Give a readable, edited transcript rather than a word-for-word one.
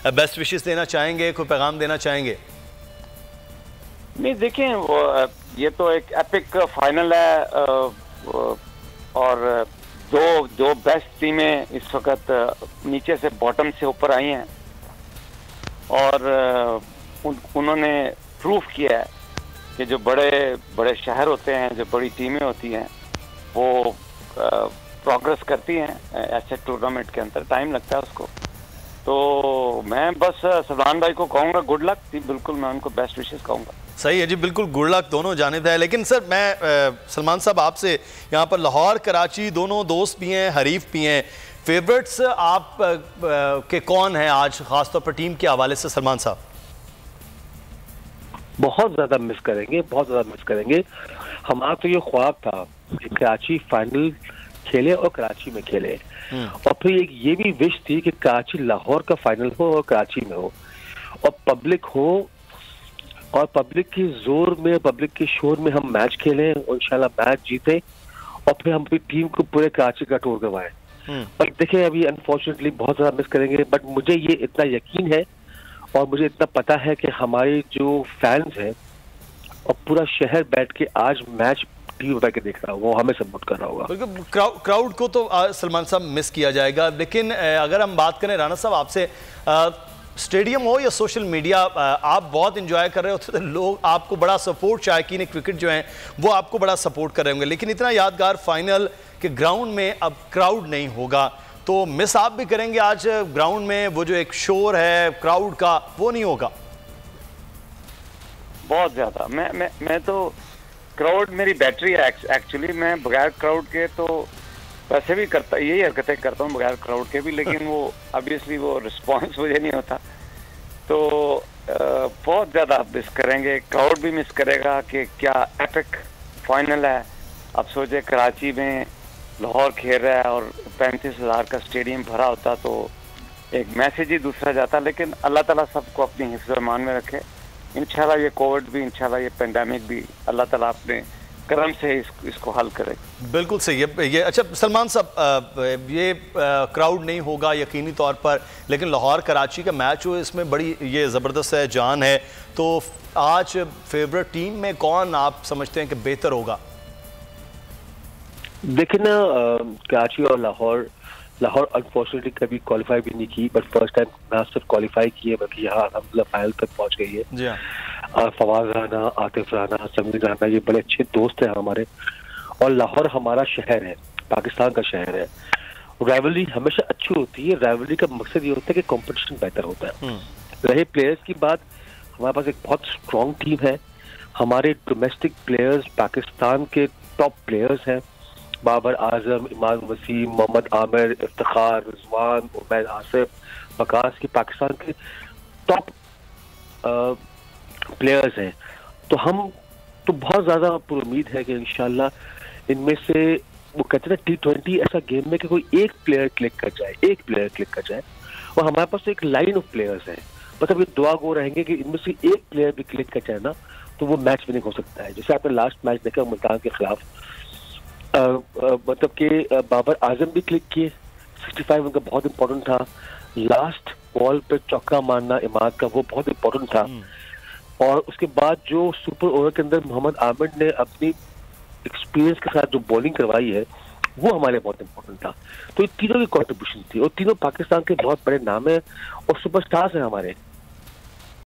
Best wishes देना चाहेंगे, कोई पैगाम देना चाहेंगे? नहीं देखें, वो ये तो एक एपिक फाइनल है और दो बेस्ट टीमें इस वक्त नीचे से बॉटम से ऊपर आई हैं और उन्होंने प्रूफ किया है कि जो बड़े बड़े शहर होते हैं, जो बड़ी टीमें होती हैं, वो प्रोग्रेस करती हैं ऐसे टूर्नामेंट के अंदर। टाइम लगता है उसको। तो मैं बस सलमान भाई को कहूँगा गुड लक। बिल्कुल मैं उनको बेस्ट विशेस कहूँगा। सही है जी, बिल्कुल गुड लक दोनों जानिब है। लेकिन सर मैं सलमान साहब आपसे यहाँ पर लाहौर कराची दोनों दोस्त भी हैं, हरीफ भी हैं, फेवरेट्स आप के कौन हैं आज खासतौर पर टीम के हवाले से? सलमान साहब बहुत ज़्यादा मिस करेंगे, बहुत ज़्यादा मिस करेंगे। हमारा तो ये ख्वाब था कि कराची फाइनल खेले और कराची में खेले, और फिर एक ये भी विश थी कि कराची लाहौर का फाइनल हो और कराची में हो और पब्लिक हो और पब्लिक के जोर में, पब्लिक के शोर में हम मैच खेलें और इंशाल्लाह मैच जीते और फिर हम टीम को पूरे कराची का टूर करवाएं। पर देखिए अभी अनफॉर्चुनेटली बहुत ज़्यादा मिस करेंगे, बट मुझे ये इतना यकीन है और मुझे इतना पता है कि हमारे जो फैंस हैं और पूरा शहर बैठ के आज मैच टीवी बैठ के देख रहा होगा, वो हमें सपोर्ट कर रहा होगा। क्राउड को तो सलमान साहब मिस किया जाएगा। लेकिन अगर हम बात करें राना साहब आपसे, स्टेडियम हो या सोशल मीडिया, आप बहुत इंजॉय कर रहे होते, तो लोग आपको बड़ा सपोर्ट, शायकीन क्रिकेट जो हैं वो आपको बड़ा सपोर्ट कर रहे होंगे। लेकिन इतना यादगार फाइनल के ग्राउंड में अब क्राउड नहीं होगा, तो मिस आप भी करेंगे आज ग्राउंड में वो जो एक शोर है क्राउड का, वो नहीं होगा? बहुत ज्यादा। मैं तो क्राउड मेरी बैटरी है एक्चुअली। मैं बगैर क्राउड के तो वैसे भी करता, यही हरकतें करता हूँ बगैर क्राउड के भी, लेकिन वो ऑब्वियसली वो रिस्पॉन्स मुझे नहीं होता। तो बहुत ज़्यादा मिस करेंगे, क्राउड भी मिस करेगा कि क्या एपिक फाइनल है। अब सोचे कराची में लाहौर खेल रहा है और 35,000 का स्टेडियम भरा होता तो एक मैसेज ही दूसरा जाता। लेकिन अल्लाह ताला सबको अपनी हिफ्ज़ मान में रखे। इंशाल्लाह ये कोविड भी, इंशाल्लाह ये पेंडेमिक भी अल्लाह ताला अपने करम से इसको हल करे। बिल्कुल सही है ये। अच्छा सलमान साहब, ये क्राउड नहीं होगा यकीनी तौर पर, लेकिन लाहौर कराची का मैच हो, इसमें बड़ी ये ज़बरदस्त है, जान है। तो आज फेवरेट टीम में कौन आप समझते हैं कि बेहतर होगा? देखिए ना, कराची और लाहौर अनफॉर्चुनेटली कभी क्वालिफाई भी नहीं की, बट फर्स्ट टाइम ना सिर्फ क्वालिफाई की है बल्कि यहाँ अलहमदुलिल्लाह फाइनल तक पहुँच गई है। जी हाँ। फवाद राना, आतिफ राना, समीर राना, ये बड़े अच्छे दोस्त हैं हमारे। और लाहौर हमारा शहर है, पाकिस्तान का शहर है। राइवलरी हमेशा अच्छी होती है। राइवलरी का मकसद ये होता है कि कंपटीशन बेहतर होता है। रहे प्लेयर्स की बात, हमारे पास एक बहुत स्ट्रॉन्ग टीम है। हमारे डोमेस्टिक प्लेयर्स पाकिस्तान के टॉप प्लेयर्स हैं। बाबर आजम, इमाम वसीम, मोहम्मद आमिर, इफ्तिखार, रिजवान, उमैर आसिफ, वकास की पाकिस्तान के टॉप प्लेयर्स हैं। तो हम तो बहुत ज़्यादा उम्मीद है कि इंशाल्लाह इनमें से, वो कहते हैं ना T20 ऐसा गेम में कि कोई एक प्लेयर क्लिक कर जाए, और हमारे पास एक लाइन ऑफ प्लेयर्स है। मतलब ये दुआ गो रहेंगे कि इनमें से एक प्लेयर भी क्लिक कर जाए ना, तो वो मैच विनिंग हो सकता है। जैसे आपने लास्ट मैच देखा मुल्तान के खिलाफ, मतलब कि बाबर आजम भी क्लिक किए, 65 उनका बहुत इंपॉर्टेंट था। लास्ट बॉल पे चौका मारना इमाद का, वो बहुत इंपॉर्टेंट था। और उसके बाद जो सुपर ओवर के अंदर मोहम्मद आमिर ने अपनी एक्सपीरियंस के साथ जो बॉलिंग करवाई है, वो हमारे बहुत इंपॉर्टेंट था। तो ये तीनों की कॉन्ट्रीब्यूशन थी और तीनों पाकिस्तान के बहुत बड़े नाम है और सुपरस्टार्स हैं हमारे।